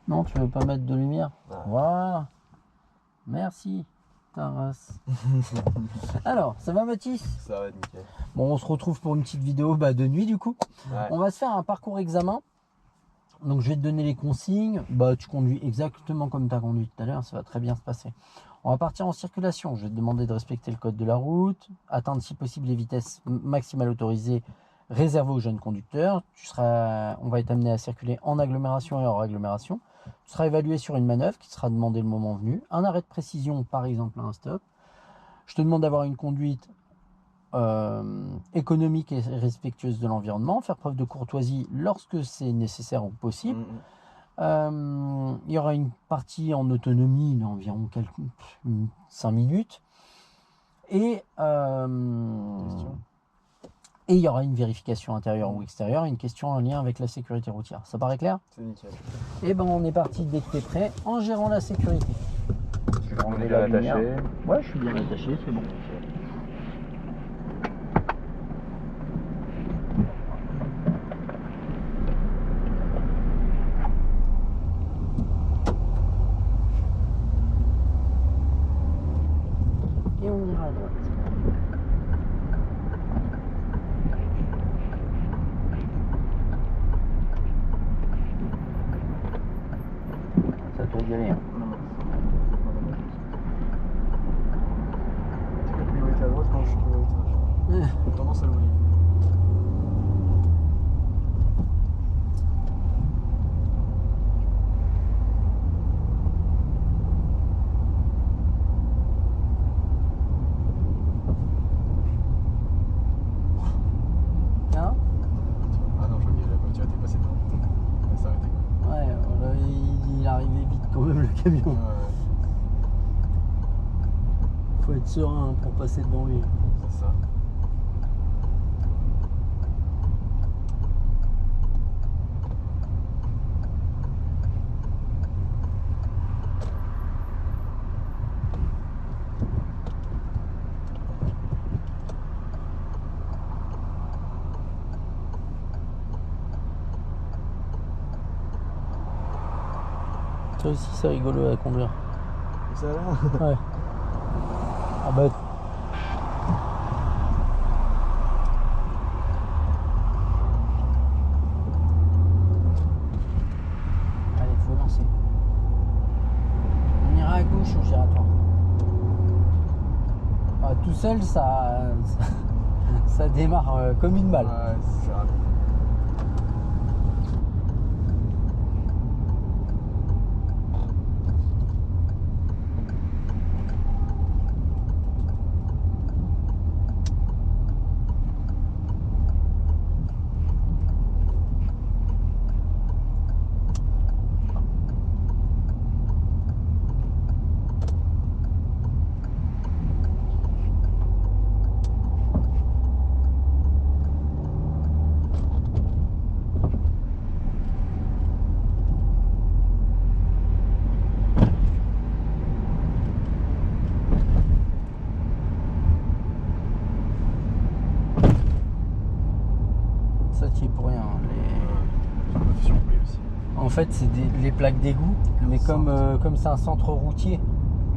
Non, tu veux pas mettre de lumière? Ah. Voilà. Merci, ta race. Alors, ça va Mathis? Ça va être nickel. Bon, on se retrouve pour une petite vidéo de nuit du coup. Ouais. On va se faire un parcours examen. Donc je vais te donner les consignes. Tu conduis exactement comme tu as conduit tout à l'heure, ça va très bien se passer. On va partir en circulation. Je vais te demander de respecter le code de la route, atteindre si possible les vitesses maximales autorisées réservées aux jeunes conducteurs. On va être amené à circuler en agglomération et hors agglomération. Tu seras évalué sur une manœuvre qui sera demandée le moment venu. Un arrêt de précision, par exemple un stop. Je te demande d'avoir une conduite économique et respectueuse de l'environnement, faire preuve de courtoisie lorsque c'est nécessaire ou possible. Il y aura une partie en autonomie d'environ 5 minutes et il y aura une vérification intérieure ou extérieure et une question en lien avec la sécurité routière. Ça paraît clair? C'est nickel. Et on est parti dès que tu es prêt en gérant la sécurité. On est bien attaché. Ouais, je suis bien attaché, c'est bon. Et on ira à droite. Ça tourne d'y aller. Hein. C'est la priorité à droite quand je suis priorité. J'ai tendance à l'oublier. Hein? Ah non, je voyais la voiture était passée devant. Elle s'est arrêtée. Ouais, voilà, il arrivait vite quand même le camion. Ouais, Faut être serein pour passer devant lui. c'est ça. Ça aussi c'est rigolo à conduire. Et ça là? Ouais. Ah bah. Allez, faut lancer. On ira à gauche au giratoire. Tout seul, ça démarre comme une balle. Ouais, c'est rapide. Ça t'y est pour rien. J'en ai fait surpris aussi. En fait, c'est les plaques d'égout, mais comme c'est un centre routier,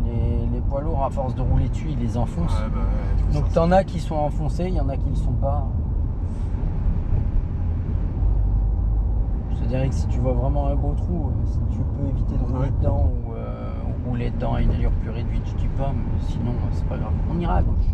les poids lourds, à force de rouler dessus, ils les enfoncent. Ouais, bah ouais. Donc t'en as qui sont enfoncés, il y en a qui ne le sont pas. Je te dirais que si tu vois vraiment un gros trou, si tu peux éviter de rouler dedans ou rouler dedans à une allure plus réduite, je dis pas, mais sinon c'est pas grave. On ira à gauche.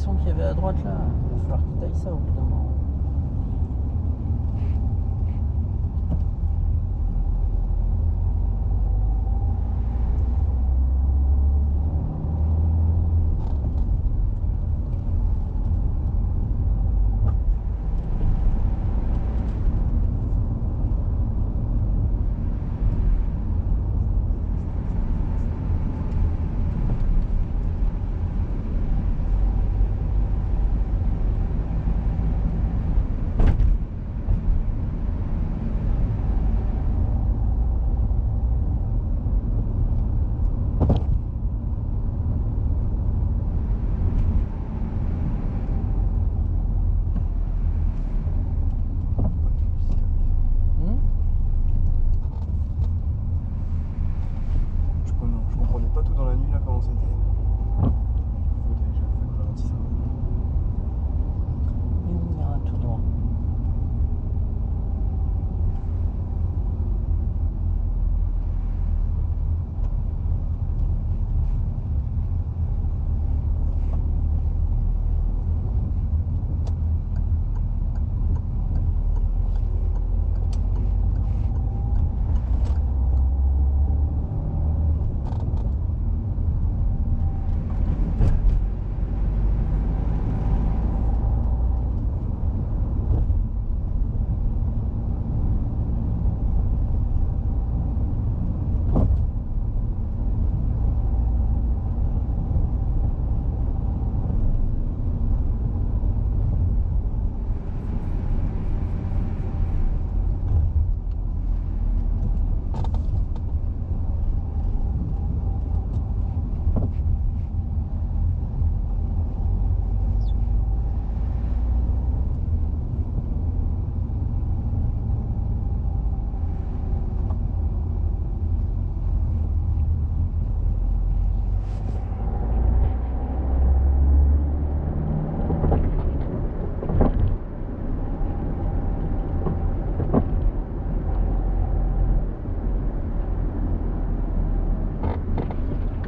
buisson qu'il y avait à droite là. Il va falloir que tu ailles ça au bout d'un moment. Je comprenais pas tout dans la nuit là comment c'était. Faut que je ralentisse ça. Et on ira tout droit.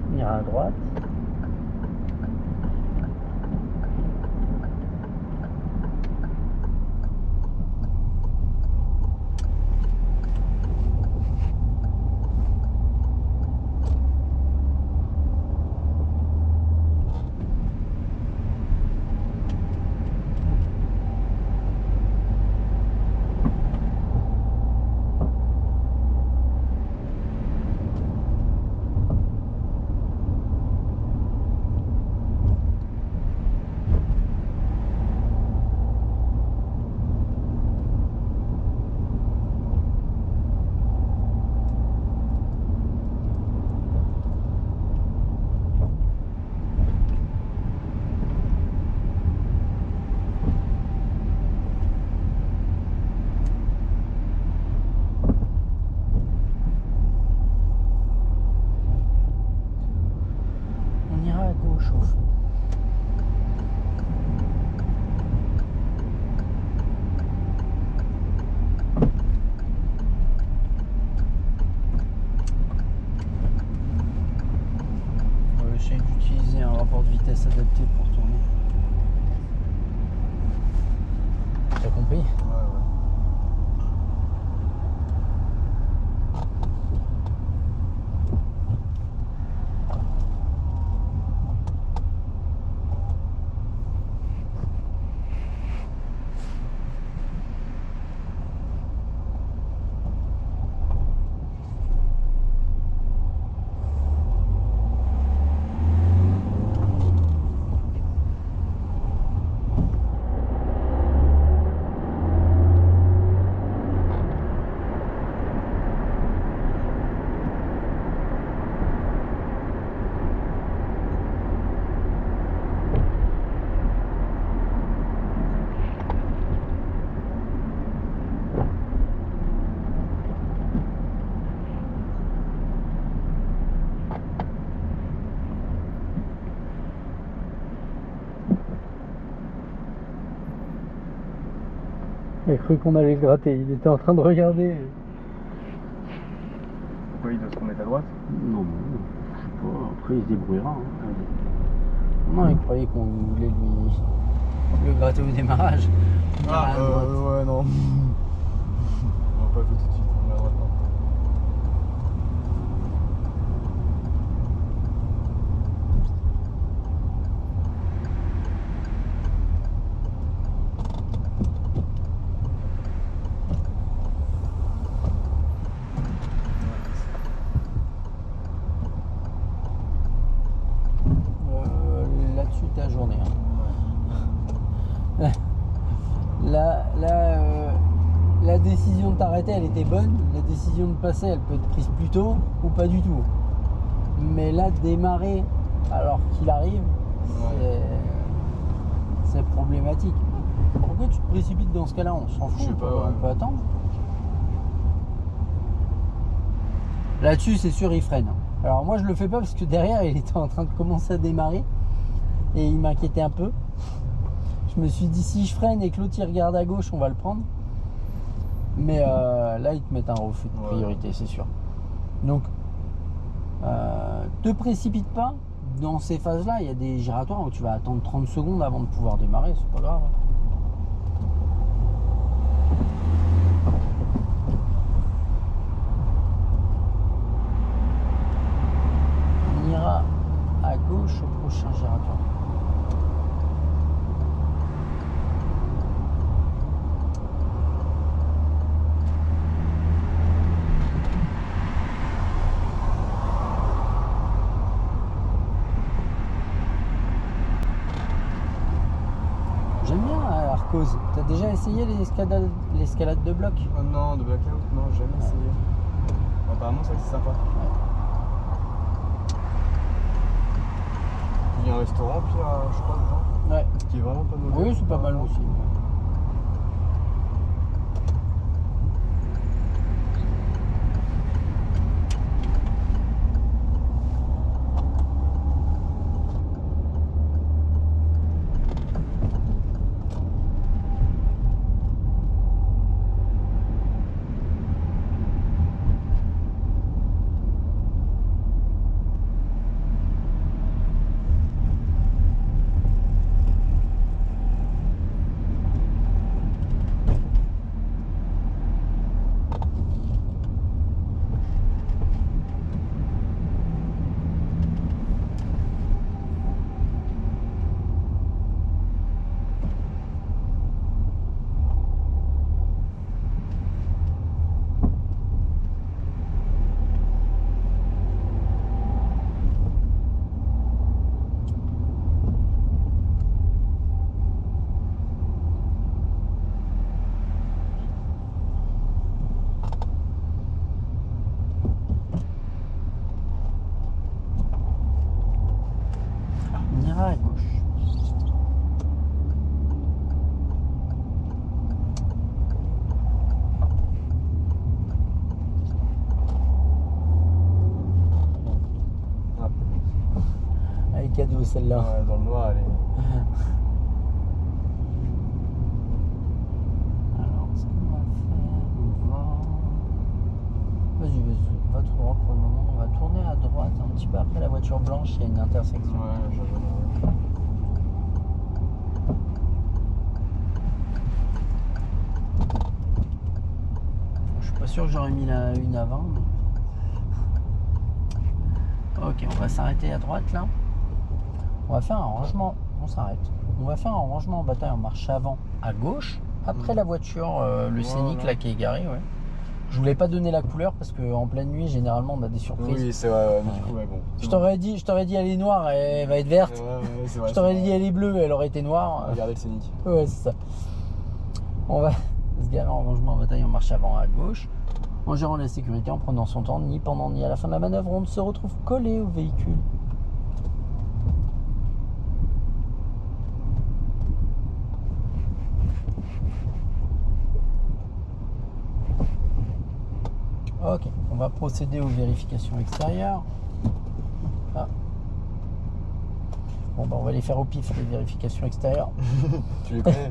On ira à droite. On ira à gauche au fond. On va essayer d'utiliser un rapport de vitesse adapté pour tourner. T'as compris? Ouais, ouais. Il a cru qu'on allait le gratter, il était en train de regarder. Pourquoi il doit se remettre à droite? Non, je sais pas, après il se débrouillera. Hein. Non, il croyait qu'on voulait lui Le gratter au démarrage. On ira à droite. Ouais, non. On va pas le faire tout de suite, on va à droite. Là-dessus, t'es à journée. Hein. La décision de t'arrêter, elle était bonne. La décision de passer, elle peut être prise plus tôt ou pas du tout. Mais là, démarrer alors qu'il arrive, c'est problématique. Pourquoi tu te précipites dans ce cas-là? On s'en fout, Je sais pas, on peut attendre. Là-dessus, c'est sûr, il freine. Alors moi, je le fais pas parce que derrière, il était en train de commencer à démarrer et il m'inquiétait un peu. Je me suis dit, si je freine et que l'autre il regarde à gauche, on va le prendre. Mais là, ils te mettent un refus de priorité, c'est sûr. Donc, te précipite pas. Dans ces phases-là, il y a des giratoires où tu vas attendre 30 secondes avant de pouvoir démarrer, c'est pas grave. On ira à gauche au prochain giratoire. J'aime bien Arcos. T'as déjà essayé l'escalade de bloc? Oh non, de blackout, non, jamais essayé. Apparemment, ça c'est sympa. Il y a un restaurant, puis je crois, dedans, Ouais. qui est vraiment pas mauvais. Oui, c'est pas mal aussi. On ira à gauche. Ah. Allez, cadeau celle-là. Ouais, dans le noir, elle est. Alors, ce qu'on va faire, on va... Vas-y, va tout droit pour le moment. On va tourner à droite un petit peu après la voiture blanche, il y a une intersection. Ouais, j'avoue. Je suis pas sûr que j'aurais mis la une avant. Mais... Ok, on va s'arrêter à droite là. On va faire un rangement. On s'arrête. On va faire un rangement en bataille en marche avant à gauche. Après la voiture, le Scénic là qui est garé. Ouais. Je voulais pas donner la couleur parce qu'en pleine nuit, généralement, on a des surprises. Oui, c'est vrai, mais du coup, ouais, bon. Je t'aurais dit elle est noire, elle va être verte. Ouais, c'est vrai. Je t'aurais dit elle est bleue, elle aurait été noire. Regardez le Scénic. Ouais, c'est ça. On va se garer en rangement en bataille en marche avant à gauche. En gérant la sécurité, en prenant son temps, ni pendant ni à la fin de la manœuvre, on se retrouve collé au véhicule. Ok, on va procéder aux vérifications extérieures. Ah. Bon, bah on va les faire au pif, les vérifications extérieures. Tu les connais?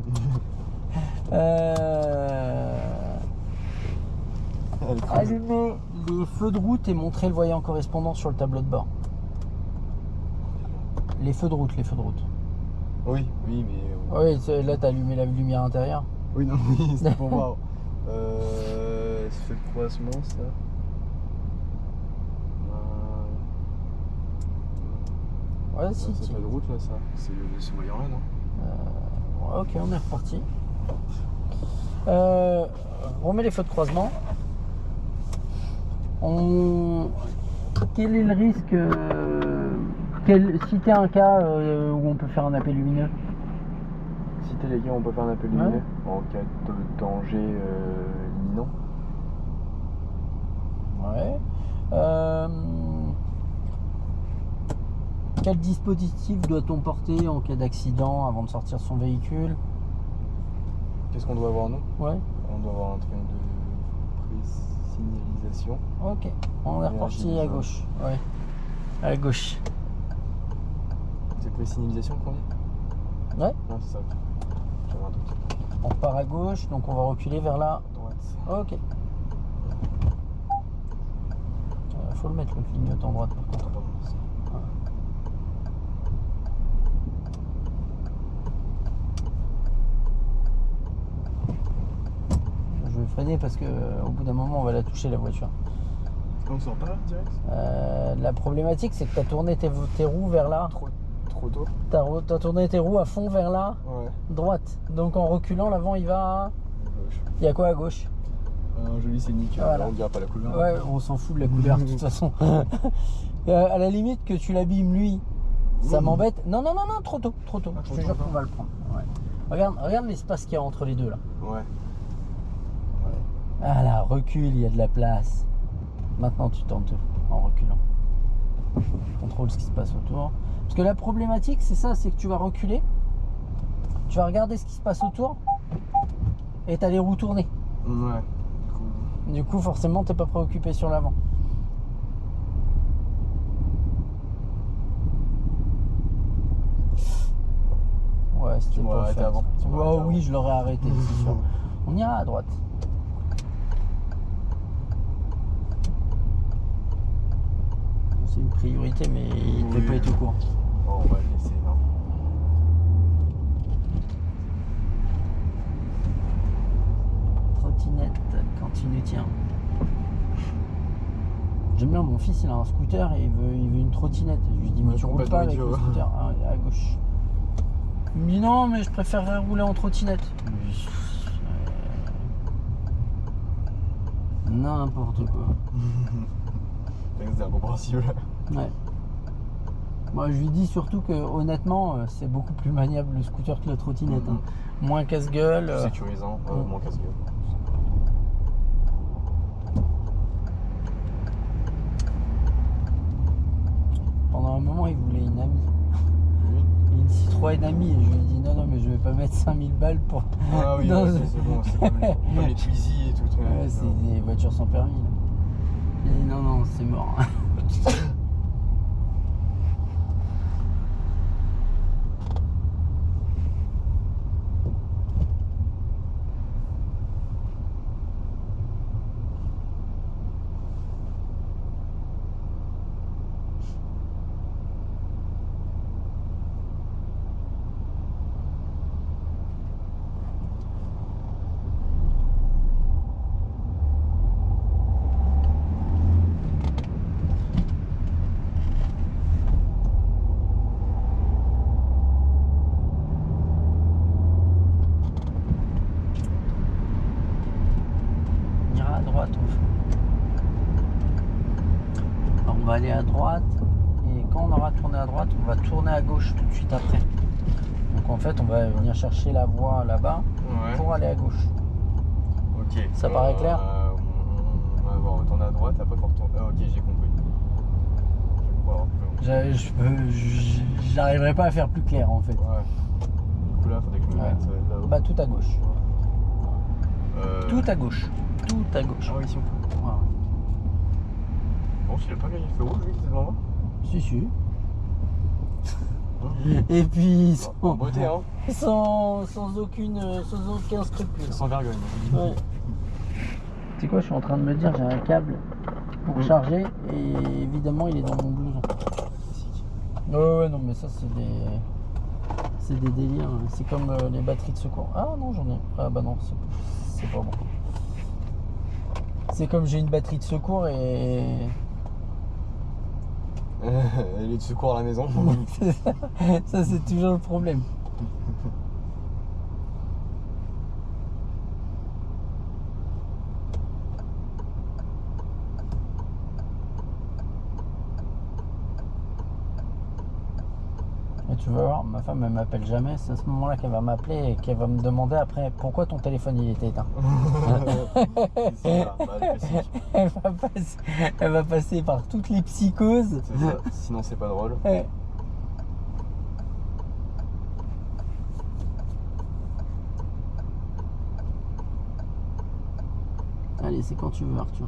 Allumer les feux de route et montrer le voyant correspondant sur le tableau de bord. Les feux de route, les feux de route. Oui, oui, mais. Oui, là t'as allumé la lumière intérieure. Oui, non, oui, c'était pour voir. C'est le croisement, ça. Ouais, si, C'est pas de route là, ça. C'est ce voyant là, non? Ouais, ok, on est reparti. Remets les feux de croisement. Quel est le risque si t'es un cas où on peut faire un appel lumineux? Si t'es les gars, on peut faire un appel lumineux en cas de danger imminent. Ouais. Quel dispositif doit-on porter en cas d'accident avant de sortir son véhicule? Qu'est-ce qu'on doit avoir, nous? Ouais. On doit avoir un triangle de pré-signalisation. Ok. On est reparti à gauche. Ouais. À gauche. C'est pré-signalisation qu'on dit? Ouais. Non, c'est ça. J'avais un truc. On repart à gauche, donc on va reculer vers la Droite. Ok. Faut le mettre le clignotant droite par contre. Je vais freiner parce que au bout d'un moment on va la toucher la voiture. On sort pas là, direct? La problématique c'est que tu as tourné tes roues vers là. Trop tôt? T'as tourné tes roues à fond vers là, Ouais. droite. Donc en reculant l'avant il va à Gauche. Il y a quoi à gauche? Un joli scénic, Voilà. on dira pas la couleur. Ouais, on s'en fout de la couleur de toute façon. À la limite que tu l'abîmes lui, ça m'embête. Non, non, non, non, trop tôt, trop tôt. Ah, Je trop te tôt, jure encore. qu'on va le prendre. Ouais. Regarde l'espace qu'il y a entre les deux là. Ouais. Ah là, recule, il y a de la place. Maintenant tu tentes en reculant. Contrôle ce qui se passe autour. Parce que la problématique c'est ça, c'est que tu vas reculer, tu vas regarder ce qui se passe autour et t'as les roues tournées. Ouais. Du coup forcément t'es pas préoccupé sur l'avant. Ouais, c'était Tu m'aurais pas arrêté fait. avant. Tu m'aurais Ouais, arrêté oui, avant. je l'aurais arrêté, c'est sûr. On ira à droite. C'est une priorité, mais il ne Oui. peut pas être au courant. Oh, on va le laisser, non? Trottinette, continue, tiens. J'aime bien, mon fils, il a un scooter et il veut une trottinette. Je lui dis, mais Ouais, tu roules complètement pas avec idiot. le scooter à gauche. Il me dit, non, mais je préférerais rouler en trottinette. N'importe quoi. C'est incompréhensible. Ouais. Moi, je lui dis surtout que, honnêtement, c'est beaucoup plus maniable le scooter que la trottinette. Hein. Moins casse-gueule. Plus sécurisant, moins casse-gueule. Pendant un moment, il voulait une amie. Oui. Une Citroën amie. Et je lui ai dit, non, non, mais je vais pas mettre 5000 balles pour. Ah oui, dans- ouais, c'est bon, c'est comme les Twizy et tout. Ouais, c'est des voitures sans permis. Là. Il a dit, non, non, c'est mort. On ira à droite au fond. Alors, on va aller à droite. Et quand on aura tourné à droite, on va tourner à gauche tout de suite après. Donc en fait, on va venir chercher la voie là-bas Ouais. pour aller à gauche. Ok. Ça paraît clair? Ouais, bon, on va tourner à droite, après faut retourner. Ah, ok, j'ai compris. Je vais pouvoir J'arriverai pas à faire plus clair en fait. Ouais. Du coup, là, faudrait que je me Ouais. mette là-haut. Bah tout à gauche. Tout à à gauche. Tout à gauche. Ah oui, si on peut. Voilà. Bon, s'il a pas gagné le feu rouge, lui, qui était devant moi. Si, si. Et puis En beauté, hein. sans aucun scrupule. Sans vergogne. Ouais. Tu sais quoi, je suis en train de me dire, j'ai un câble pour charger et évidemment il est dans mon blouson. Ouais, ouais, non, mais ça C'est des délires. C'est comme les batteries de secours. Ah non, j'en ai. Ah bah non, c'est pas bon. C'est comme j'ai une batterie de secours et. Elle est de secours à la maison. Ça, c'est toujours le problème. Et tu vas voir, ma femme, elle m'appelle jamais. C'est à ce moment-là qu'elle va m'appeler et qu'elle va me demander après pourquoi ton téléphone il était éteint. C'est ça, bah, le classique. Elle va passer par toutes les psychoses. C'est ça, sinon c'est pas drôle. Ouais. Allez, c'est quand tu veux, Arthur.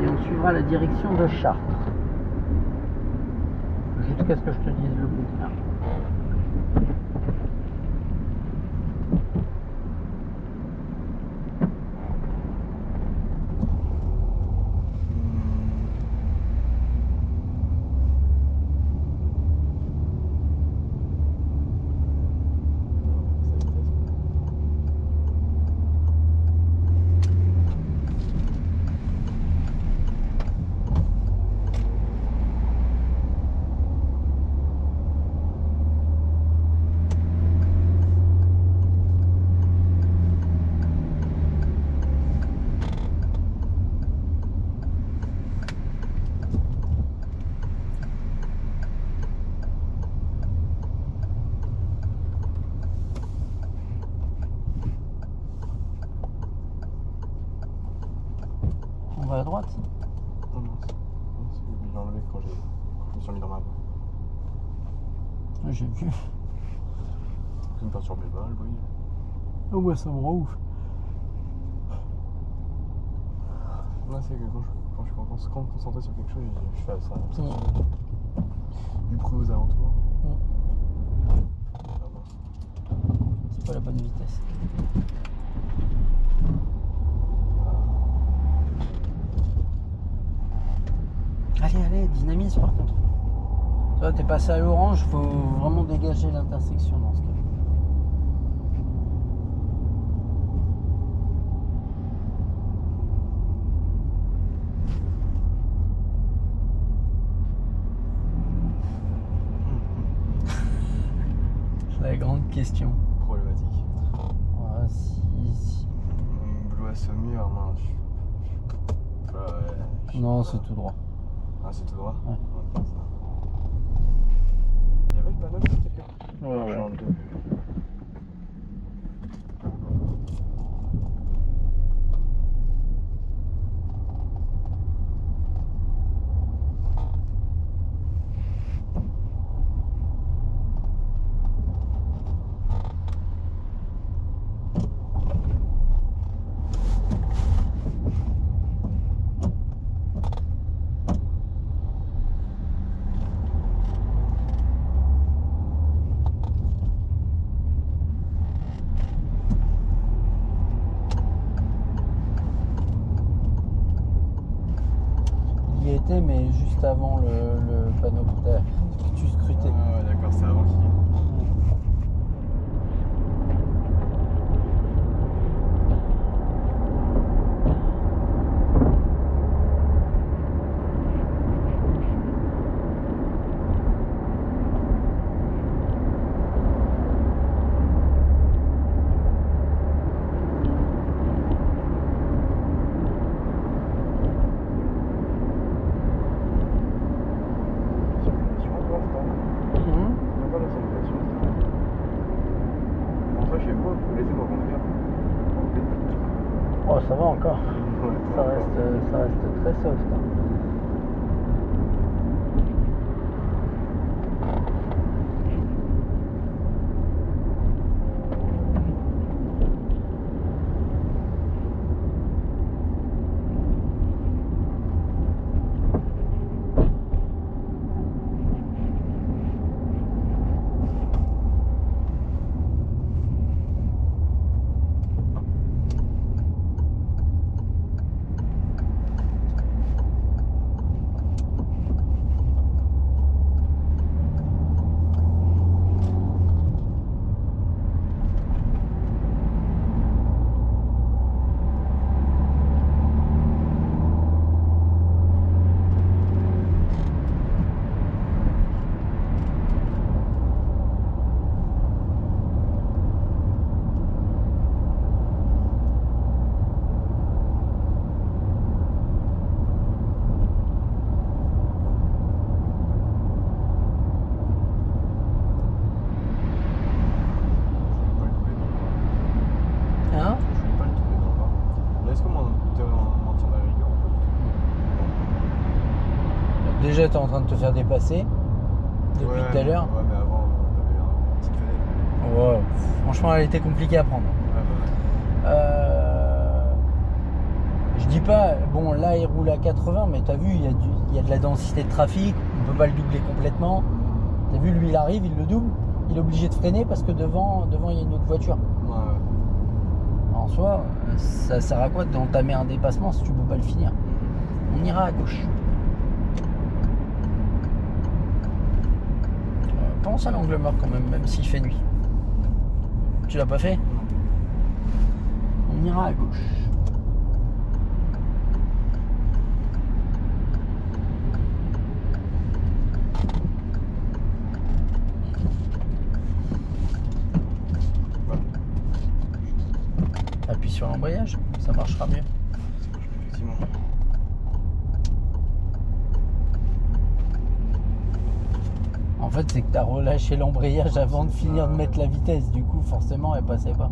Et on suivra la direction de Chartres. Jusqu'à ce que je te dise le contraire. On va à droite. Non, je l'ai enlevé quand je me suis mis dans ma voie. J'ai vu. Ça me perturbait pas, le bruit. Oh ouais, ça me rend ouf. Non, c'est que quand je commence à me concentrer sur quelque chose, je fais ça. Du bruit aux alentours. Ah, mince. C'est pas la bonne vitesse. Allez, dynamise par contre. Tu vois, t'es passé à l'orange, faut vraiment dégager l'intersection dans ce cas. C'est la grande question. Problématique. Ah, si. Blois Saumur, mince. Non, c'est tout droit. Ah, c'est tout droit? Ouais. Ok, ça. Il y avait le panneau quelque part? Ouais. Genre deux. Il y était, mais juste avant le panneau que tu scrutais. Ah ouais, d'accord, c'est avant qu'il y ait. Oh, ça va encore. Ouais, Ça reste très soft. Hein. t'es en train de te faire dépasser depuis Ouais, tout à l'heure. Ouais, mais avant, on avait une petite fenêtre. Ouais, franchement, elle était compliquée à prendre. Ouais, bah, Je dis pas, bon là il roule à 80, mais t'as vu, il y a de la densité de trafic, on peut pas le doubler complètement. T'as vu, lui il arrive, il le double, il est obligé de freiner parce que devant il y a une autre voiture. ouais, ouais. En soi, ça sert à quoi d'entamer un dépassement si tu peux pas le finir? On ira à gauche. Pense à l'angle mort quand même s'il fait nuit. Tu l'as pas fait? On ira à gauche. Appuie sur l'embrayage, ça marchera mieux. Effectivement. En fait, c'est que tu as relâché l'embrayage avant de finir de mettre la vitesse. Du coup, forcément, elle passait pas.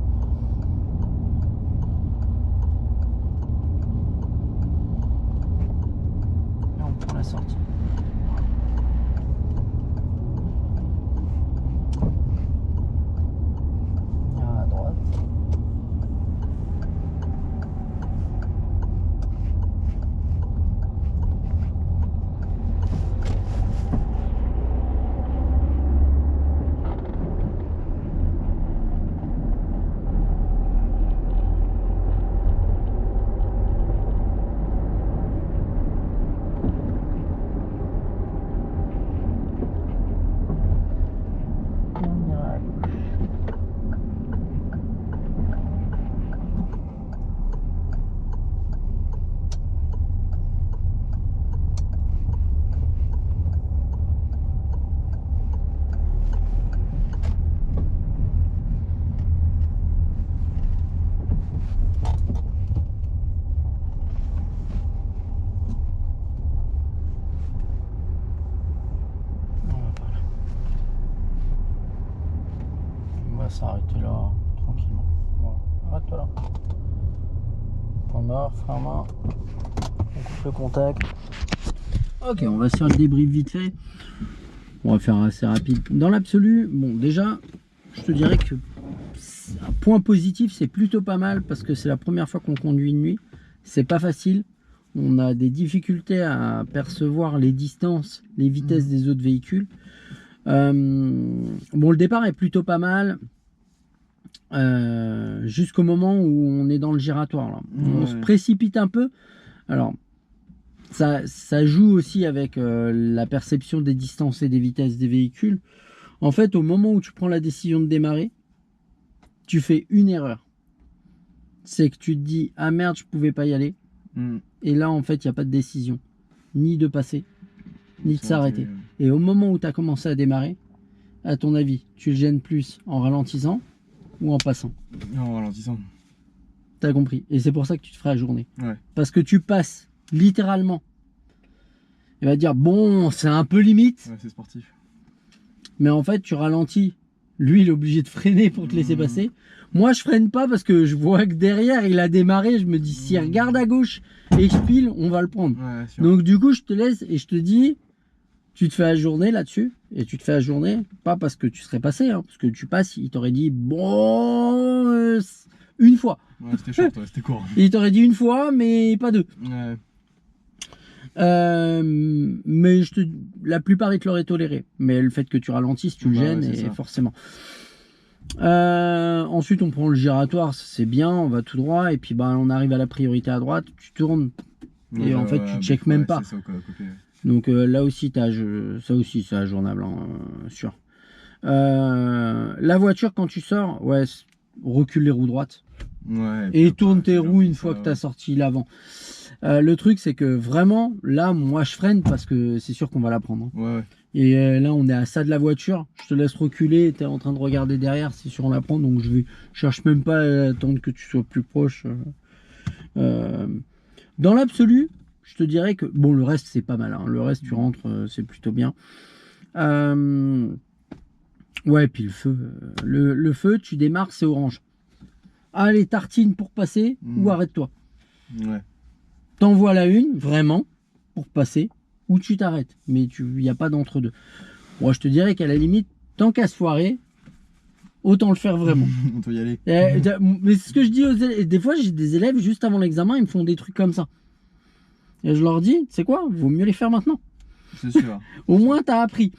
Là, on prend la sortie. À droite. On ira à gauche. On va s'arrêter là, tranquillement. Voilà. Arrête-toi là. Point mort, frein à main. On coupe le contact. Ok, on va se faire le débrief vite fait. On va faire assez rapide. Dans l'absolu, bon, déjà, je te dirais que un point positif, c'est plutôt pas mal parce que c'est la première fois qu'on conduit une nuit. C'est pas facile. On a des difficultés à percevoir les distances, les vitesses des autres véhicules. Bon, le départ est plutôt pas mal jusqu'au moment où on est dans le giratoire. Là. On se précipite un peu. Alors, ça joue aussi avec la perception des distances et des vitesses des véhicules. En fait, au moment où tu prends la décision de démarrer, tu fais une erreur. C'est que tu te dis, ah merde, je pouvais pas y aller. Et là, en fait, il n'y a pas de décision. Ni de passer, ni de s'arrêter. Et au moment où tu as commencé à démarrer, à ton avis, tu le gênes plus en ralentissant ou en passant? En ralentissant. T'as compris. Et c'est pour ça que tu te feras la journée. Ouais. Parce que tu passes littéralement. Il va dire, bon, c'est un peu limite. Ouais, c'est sportif. Mais en fait, tu ralentis. Lui, il est obligé de freiner pour te laisser passer. Moi, je freine pas parce que je vois que derrière, il a démarré. Je me dis, s'il regarde à gauche et je pile, on va le prendre. Ouais, sûr. Donc, du coup, je te laisse et je te dis, tu te fais la journée là-dessus. Et tu te fais la journée, pas parce que tu serais passé, hein, parce que tu passes, il t'aurait dit, bon, une fois. Ouais, c'était short, ouais, c'était court. Il t'aurait dit une fois, mais pas deux. Ouais. Mais la plupart, ils te l'auraient toléré. Mais le fait que tu ralentisses, tu le gênes, ouais, et ça. forcément. Ensuite, on prend le giratoire, c'est bien, on va tout droit. Et puis, bah, on arrive à la priorité à droite, tu tournes. Et en fait, tu checkes même pas. Ça, quoi, côté. Donc là aussi, ça aussi, c'est ajournable, hein, sûr. La voiture, quand tu sors, ouais, recule les roues droites. Ouais, Et tourne tes roues une fois que tu as sorti l'avant. Le truc, c'est que vraiment, là, moi, je freine parce que c'est sûr qu'on va la prendre. Hein. Ouais. Et là, on est à ça de la voiture. Je te laisse reculer. Tu es en train de regarder derrière. C'est sûr, on la prend. Donc, je cherche même pas à attendre que tu sois plus proche. Dans l'absolu, je te dirais que, bon, le reste, c'est pas mal. Hein. Le reste, tu rentres, c'est plutôt bien. Ouais, puis le feu. Le feu, tu démarres, c'est orange. Allez, tartine pour passer ou arrête-toi. Ouais. T'envoies la une, vraiment, pour passer. ou tu t'arrêtes. Mais il n'y a pas d'entre-deux. Moi, je te dirais qu'à la limite, tant qu'à se foirer, autant le faire vraiment. On peut y aller. Mais c'est ce que je dis aux élèves. Des fois, j'ai des élèves, juste avant l'examen, ils me font des trucs comme ça. Et je leur dis, c'est quoi? Vaut mieux les faire maintenant. C'est sûr. Au moins, tu as appris.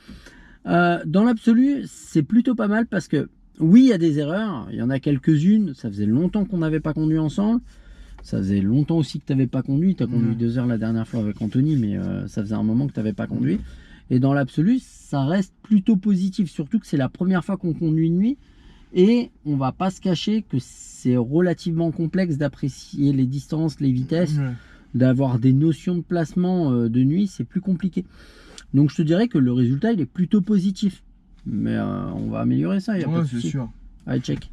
Dans l'absolu, c'est plutôt pas mal parce que, oui, il y a des erreurs. Il y en a quelques-unes. Ça faisait longtemps qu'on n'avait pas conduit ensemble. Ça faisait longtemps aussi que tu n'avais pas conduit. Tu as conduit 2 heures la dernière fois avec Anthony, mais ça faisait un moment que tu n'avais pas conduit. Et dans l'absolu, ça reste plutôt positif. Surtout que c'est la première fois qu'on conduit de nuit. Et on va pas se cacher que c'est relativement complexe d'apprécier les distances, les vitesses, d'avoir des notions de placement de nuit, c'est plus compliqué. Donc je te dirais que le résultat il est plutôt positif. Mais on va améliorer ça, il y a pas de souci. C'est sûr. Allez, check.